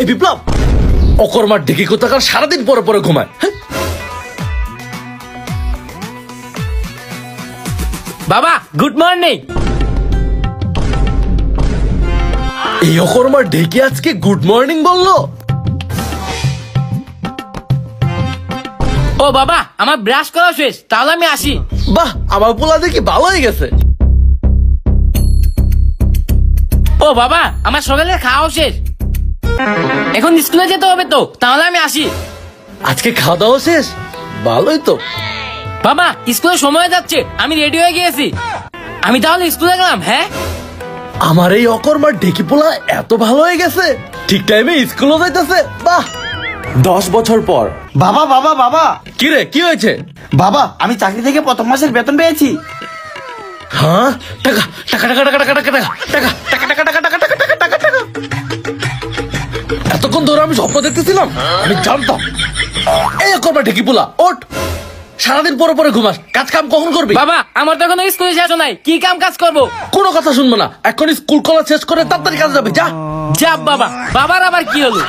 এই বিপ্লব, অকর্মার ঢেকি কোথাকার সারাদিন পরে পরে ঘুমায়। বাবা গুড মর্নিং। এই অকর্মার ঢেকি আজকে গুড মর্নিং বললো? ও বাবা, আমার ব্রাশ করা শেষ, তাহলে আমি আসি। বাহ, আমার পোলা দেখি ভালো হয়ে গেছে। ও বাবা, আমার সকালে খাওয়া শেষ, এখন স্কুলে যেতে হবে তো, তাহলে আমি আসি। আজকে খাওয়া দাওয়া শেষ? ভালোই তো। বাবা স্কুলে সময় যাচ্ছে, আমি রেডি হয়ে গিয়েছি, আমি তাহলে স্কুলে গেলাম। হ্যাঁ, আমার এই অকর্মার ঢেকি পোলা এত ভালো হয়ে গেছে, ঠিক টাইমে স্কুলও যাইতেছে। বাহ। 10 বছর পর। বাবা বাবা বাবা, কি রে, কি হয়েছে? বাবা আমি চাকরি থেকে প্রথম মাসের বেতন পেয়েছি। হ্যাঁ, টাকা টাকা টাকা টাকা টাকা টাকা টাকা টাকা টাকা টাকা টাকা টাকা টাকা টাকা টাকা টাকা। এতক্ষণ ধরে আমি স্বপ্ন দেখতেছিলাম, আমি জানতাম। এই অকর্মা ঢেকি পোলা, ওঠ। সারাদিন পরে পরে ঘুমাস, কাজ কাম কখন করবি? বাবা আমার তো এখনো স্কুলে শেষ নাই, কি কাজ করবো? কোনো কথা শুনবো না, এখন স্কুল কলেজ শেষ করে তাড়াতাড়ি কাজে যাবে, যা। বাবার আবার কি হলো?